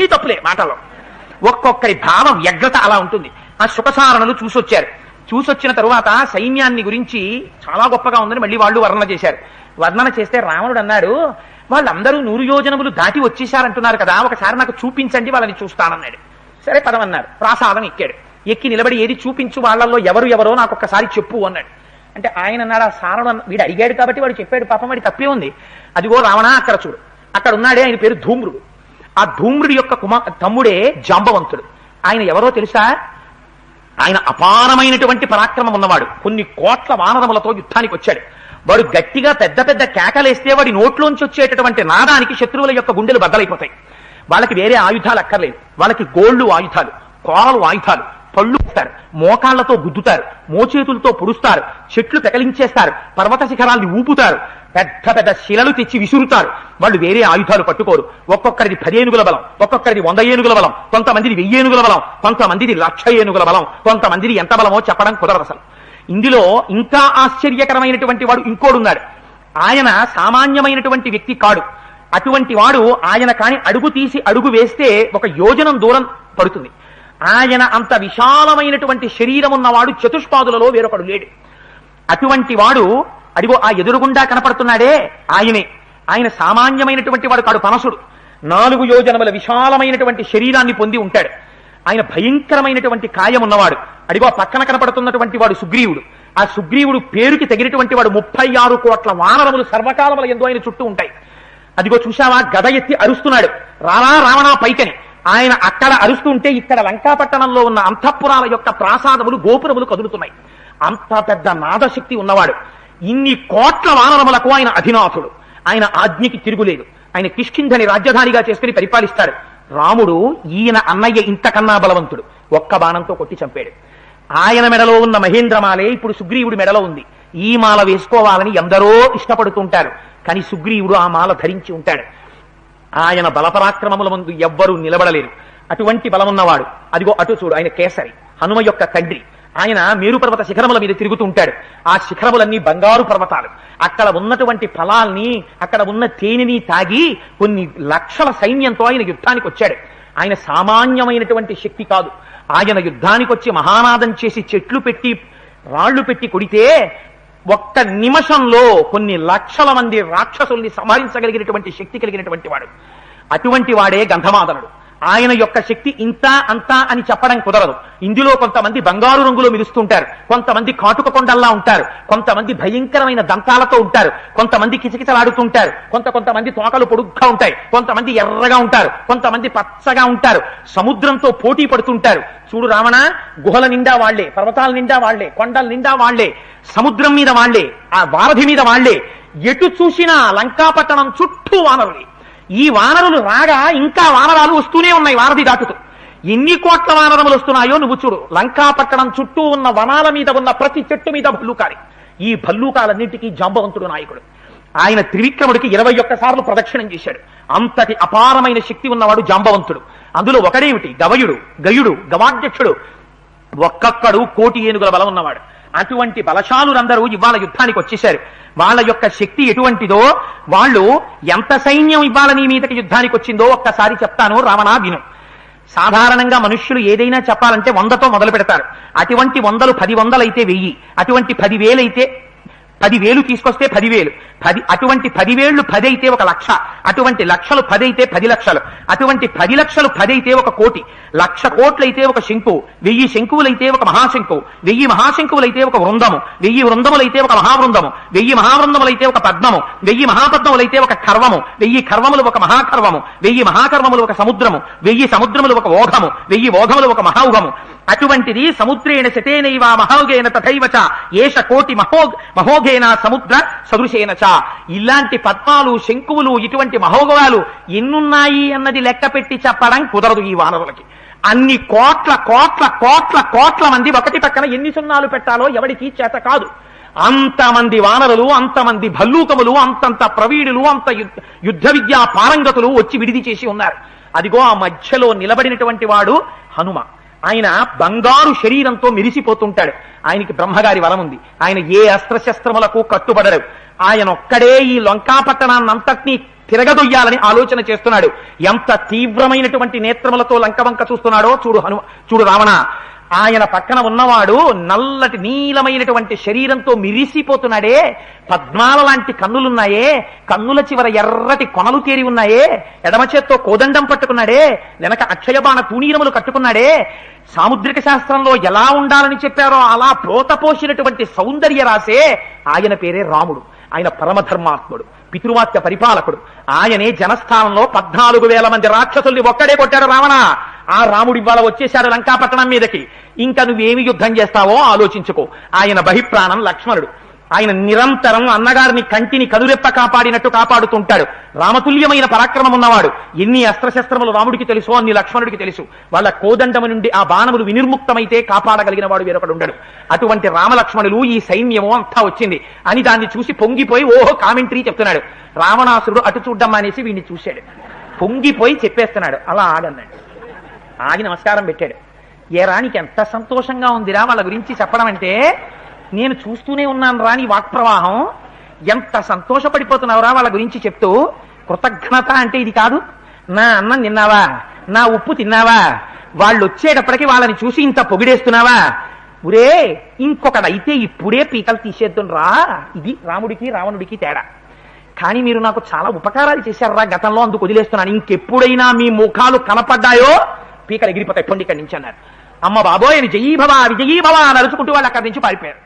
అన్ని తప్పులే మాటల్లో. ఒక్కొక్కరి భావం వ్యగ్రత అలా ఉంటుంది. ఆ శుకసారణలు చూసొచ్చిన తరువాత సైన్యాన్ని గురించి చాలా గొప్పగా ఉందని మళ్ళీ వాళ్ళు వర్ణన చేశారు. వర్ణన చేస్తే రావణుడు అన్నాడు, వాళ్ళందరూ 100 యోజనములు దాటి వచ్చేశారంటున్నారు కదా, ఒకసారి నాకు చూపించండి, వాళ్ళని చూస్తానన్నాడు. సరే పదమన్నారు. ప్రాసాదం ఎక్కి నిలబడి ఏది చూపించు, వాళ్ళల్లో ఎవరో నాకు ఒక్కసారి చెప్పు అన్నాడు. అంటే ఆయన అన్నాడు, ఆ సారణుడు వీడు అడిగాడు కాబట్టి వాడు చెప్పాడు, పాపం వాడి తప్పే ఉంది. అదిగో రావణ అక్కడ చూడు, అక్కడ ఉన్నాడే ఆయన పేరు ధూమ్రుడు. ఆ ధూమ్రుడి యొక్క తమ్ముడే జాంబవంతుడు. ఆయన ఎవరో తెలుసా? ఆయన అపారమైనటువంటి పరాక్రమం ఉన్నవాడు. కొన్ని కోట్ల వానరములతో యుద్ధానికి వచ్చాడు. వాడు గట్టిగా పెద్ద పెద్ద కేకలేస్తే వాడి నోట్లోంచి వచ్చేటటువంటి నాదానికి శత్రువుల యొక్క గుండెలు బద్దలైపోతాయి. వాళ్ళకి వేరే ఆయుధాలు అక్కర్లేదు. వాళ్ళకి గోళ్లు ఆయుధాలు, కోరలు ఆయుధాలు, పళ్ళు ఇస్తారు, మోకాళ్లతో గుద్దుతారు, మోచేతులతో పొడుస్తారు, చెట్లు పెకలించేస్తారు, పర్వత శిఖరాల్ని ఊపుతారు, పెద్ద పెద్ద శిలలు తెచ్చి విసురుతారు. వాళ్ళు వేరే ఆయుధాలు పట్టుకోరు. ఒక్కొక్కరిది 10 ఏనుగుల బలం, ఒక్కొక్కరిది 100 ఏనుగుల బలం, కొంతమందిది 1000 ఏనుగుల బలం, కొంతమందిది 1,00,000 ఏనుగుల బలం, కొంతమందిది ఎంత బలమో చెప్పడం కుదరదు అసలు. ఇందులో ఇంకా ఆశ్చర్యకరమైనటువంటి వాడు ఇంకోడున్నాడు. ఆయన సామాన్యమైనటువంటి వ్యక్తి కాడు. అటువంటి వాడు ఆయన కాని అడుగు తీసి అడుగు వేస్తే 1 యోజనం దూరం పడుతుంది. ఆయన అంత విశాలమైనటువంటి శరీరం ఉన్నవాడు చతుష్పాదులలో వేరొకడు లేడు. అటువంటి వాడు అడిగో ఆ ఎదురుగుండా కనపడుతున్నాడే ఆయనే. ఆయన సామాన్యమైనటువంటి వాడు కాడు, పనసుడు. 4 యోజనముల విశాలమైనటువంటి శరీరాన్ని పొంది ఉంటాడు. ఆయన భయంకరమైనటువంటి కాయం ఉన్నవాడు. అడిగో పక్కన కనపడుతున్నటువంటి వాడు సుగ్రీవుడు. ఆ సుగ్రీవుడు పేరుకి తగినటువంటి వాడు. 36 కోట్ల వానరములు సర్వకాలముల యందు ఆయన చుట్టూ ఉంటాయి. అదిగో చూశావా, గద ఎత్తి అరుస్తున్నాడు, రావా రావణా పైకని. ఆయన అక్కడ అరుస్తుంటే ఇక్కడ లంకాపట్టణంలో ఉన్న అంతఃపురాల యొక్క ప్రాసాదములు, గోపురములు కదులుతున్నాయి. అంత పెద్ద నాదశక్తి ఉన్నవాడు. ఇన్ని కోట్ల వానరములకు ఆయన అధినాథుడు. ఆయన ఆజ్ఞకి తిరుగులేదు. ఆయన కిష్కింధని రాజధానిగా చేసుకుని పరిపాలిస్తాడు. రాముడు ఈయన అన్నయ్య ఇంతకన్నా బలవంతుడు. ఒక్క బాణంతో కొట్టి చంపాడు. ఆయన మెడలో ఉన్న మహేంద్రమాలే ఇప్పుడు సుగ్రీవుడి మెడలో ఉంది. ఈ మాల వేసుకోవాలని ఎందరో ఇష్టపడుతుంటారు, కానీ సుగ్రీవుడు ఆ మాల ధరించి ఉంటాడు. ఆయన బలపరాక్రమముల ముందు ఎవ్వరూ నిలబడలేరు. అటువంటి బలమున్నవాడు. అదిగో అటు చూడు, ఆయన కేసరి, హనుమ యొక్క తండ్రి. ఆయన మేరు పర్వత శిఖరముల మీద తిరుగుతూ ఉంటాడు. ఆ శిఖరములన్నీ బంగారు పర్వతాలు. అక్కడ ఉన్నటువంటి ఫలాల్ని, అక్కడ ఉన్న తేనెని తాగి కొన్ని లక్షల సైన్యంతో ఆయన యుద్ధానికి వచ్చాడు. ఆయన సామాన్యమైనటువంటి శక్తి కాదు. ఆయన యుద్ధానికి వచ్చి మహానాదం చేసి చెట్లు పెట్టి రాళ్లు పెట్టి కొడితే ఒక్క నిమిషంలో కొన్ని లక్షల మంది రాక్షసుల్ని సంహరించగలిగినటువంటి శక్తి కలిగినటువంటి వాడు. అటువంటి వాడే గంధమాదనుడు. ఆయన యొక్క శక్తి ఇంత అంతా అని చెప్పడం కుదరదు. ఇందులో కొంతమంది బంగారు రంగులో మెరుస్తుంటారు, కొంతమంది కాటుక కొండల్లా ఉంటారు, కొంతమంది భయంకరమైన దంతాలతో ఉంటారు, కొంతమంది కిచకిచలాడుతుంటారు, కొంతమంది తోకలు పొడుగ్గా ఉంటాయి, కొంతమంది ఎర్రగా ఉంటారు, కొంతమంది పచ్చగా ఉంటారు, సముద్రంతో పోటీ పడుతుంటారు. చూడు రావణ, గుహల నిండా వాళ్లే, పర్వతాల నిండా వాళ్లే, కొండల నిండా వాళ్లే, సముద్రం మీద వాళ్లే, ఆ వారధి మీద వాళ్లే. ఎటు చూసినా లంకాపట్టణం చుట్టూ వానరులే. ఈ వానరులు రాగా ఇంకా వానరాలు వస్తూనే ఉన్నాయి వారధి దాటుతూ. ఎన్ని కోట్ల వానరములు వస్తున్నాయో నువ్వు చూడు. లంకాపట్టణం చుట్టూ ఉన్న వనాల మీద ఉన్న ప్రతి చెట్టు మీద భల్లూకాలి. ఈ భల్లూకాలన్నింటికీ జాంబవంతుడు నాయకుడు. ఆయన త్రివిక్రముడికి 21 సార్లు ప్రదక్షిణం చేశాడు. అంతటి అపారమైన శక్తి ఉన్నవాడు జాంబవంతుడు. అందులో ఒకడేమిటి, గయుడు గవాధ్యక్షుడు. ఒక్కొక్కడు 1,000,000 ఏనుగుల బలం ఉన్నవాడు. అటువంటి బలశాలురందరూ ఇవాళ యుద్ధానికి వచ్చేశారు. వాళ్ళ యొక్క శక్తి ఎటువంటిదో, వాళ్ళు ఎంత సైన్యం ఇవాళ నీ మీదకి యుద్ధానికి వచ్చిందో ఒక్కసారి చెప్తాను, రావణా విను. సాధారణంగా మనుష్యులు ఏదైనా చెప్పాలంటే 100తో మొదలు పెడతారు. అటువంటి 100లు 10 వందలైతే 1000, అటువంటి 10,000 అయితే 10,000 తీసుకొస్తే 10,000, అటువంటి 10,000 10 అయితే 1,00,000, అటువంటి లక్షలు 10 అయితే 10 లక్షలు, అటువంటి 10 లక్షలు 10 అయితే 1,00,00,000, 1,00,000 కోట్లయితే 1 శంకువు, 1000 శంకువులైతే 1 మహాశంకువు, 1000 మహాశంకువులైతే 1 వృందము, 1000 వృందములైతే 1 మహావృందము, 1000 మహావృందములైతే 1 పద్మము, 1000 మహాపద్మములైతే 1 కర్వము, 1000 కర్వములు 1 మహాకర్వము, 1000 మహాకర్వములు 1 సముద్రము, 1000 సముద్రములు 1 ఓఘము, 1000 ఓఘములు 1 మహాౌఘము. అటువంటిది సముద్రేణ శతేనైవ మహౌఘేన తథైవచ ఏష కోటి మహోఘేన సముద్ర సదృశేన చ. ఇలాంటి పద్మాలు, శంకువులు, ఇటువంటి మహోఘాలు ఎన్నున్నాయి అన్నది లెక్క పెట్టి చెప్పడం కుదరదు ఈ వానరులకి. అన్ని కోట్ల కోట్ల కోట్ల కోట్ల మంది ఒకటి పక్కన ఎన్ని సున్నాలు పెట్టాలో ఎవడికి చేత కాదు. అంతమంది వానరులు, అంతమంది భల్లూకములు, అంతంత ప్రవీణులు, అంత యుద్ధ విద్యా పారంగతులు వచ్చి విడిది చేసి ఉన్నారు. అదిగో ఆ మధ్యలో నిలబడినటువంటి వాడు హనుమ. ఆయన బంగారు శరీరంతో మెరిసిపోతుంటాడు. ఆయనకి బ్రహ్మగారి వరం ఉంది. ఆయన ఏ అస్త్రశస్త్రములకు కట్టుబడరు. ఆయన ఒక్కడే ఈ లంకాపట్టణాన్నంతటినీ తిరగదొయ్యాలని ఆలోచన చేస్తున్నాడు. ఎంత తీవ్రమైనటువంటి నేత్రములతో లంక వంక చూస్తున్నాడో చూడు రావణ. ఆయన పక్కన ఉన్నవాడు నల్లటి నీలమైనటువంటి శరీరంతో మిరిసిపోతున్నాడే, పద్మాల లాంటి కన్నులున్నాయే, కన్నుల చివర ఎర్రటి కొనలు తేరి ఉన్నాయే, ఎడమ చేత్తో కోదండం పట్టుకున్నాడే, వెనక అక్షయబాణ తూణీరములు కట్టుకున్నాడే, సాముద్రిక శాస్త్రంలో ఎలా ఉండాలని చెప్పారో అలా ప్రోతపోసినటువంటి సౌందర్య రాసే ఆయన పేరే రాముడు. ఆయన పరమధర్మాత్ముడు, పితృవాక్య పరిపాలకుడు. ఆయనే జనస్థానంలో 14,000 మంది రాక్షసుల్ని ఒక్కడే కొట్టాడు రావణ. ఆ రాముడి ఇవాళ వచ్చేశాడు లంకాపట్టణం మీదకి. ఇంకా నువ్వేమి యుద్ధం చేస్తావో ఆలోచించుకో. ఆయన బహిప్రాణం లక్ష్మణుడు. ఆయన నిరంతరం అన్నగారిని కంటిని కనురెప్ప కాపాడినట్టు కాపాడుతుంటాడు. రామతుల్యమైన పరాక్రమం ఉన్నవాడు. ఎన్ని అస్త్రశస్త్రములు రాముడికి తెలుసో అన్ని లక్ష్మణుడికి తెలుసు. వాళ్ళ కోదండము నుండి ఆ బాణములు వినిర్ముక్తమైతే కాపాడగలిగిన వాడు వేరొకడు ఉండడు. అటువంటి రామలక్ష్మణులు, ఈ సైన్యము అంతా వచ్చింది అని దాన్ని చూసి పొంగిపోయి ఓహో కామెంటరీ చెప్తున్నాడు. రావణాసురుడు అటు చూడ్డం అనేసి వీడిని చూశాడు. పొంగిపోయి చెప్పేస్తున్నాడు. అలా ఆగన్నాడు. ఆగి నమస్కారం పెట్టాడు. ఏ రానికి ఎంత సంతోషంగా ఉందిరా వాళ్ళ గురించి చెప్పడం అంటే, నేను చూస్తూనే ఉన్నాను రా నీ వాక్ప్రవాహం, ఎంత సంతోషపడిపోతున్నావురా వాళ్ళ గురించి చెప్తూ. కృతజ్ఞత అంటే ఇది కాదు. నా అన్నం తిన్నావా, నా ఉప్పు తిన్నావా, వాళ్ళు వచ్చేటప్పటికి వాళ్ళని చూసి ఇంత పొగిడేస్తున్నావా, ఉరే ఇంకొకడైతే ఇప్పుడే పీకలు తీసేద్దాం రా. ఇది రాముడికి రావణుడికి తేడా. కానీ మీరు నాకు చాలా ఉపకారాలు చేశారా గతంలో, అందుకు వదిలేస్తున్నాను. ఇంకెప్పుడైనా మీ ముఖాలు కనపడ్డాయో పీకలు ఎగిరిపోతాయి, పొండి ఇక్కడి నుంచి అన్నారు. అమ్మ బాబోయ్ అని జయీభవ విజయీభవ అని అరుచుకుంటూ వాళ్ళు అక్కడి నుంచి పారిపోయారు.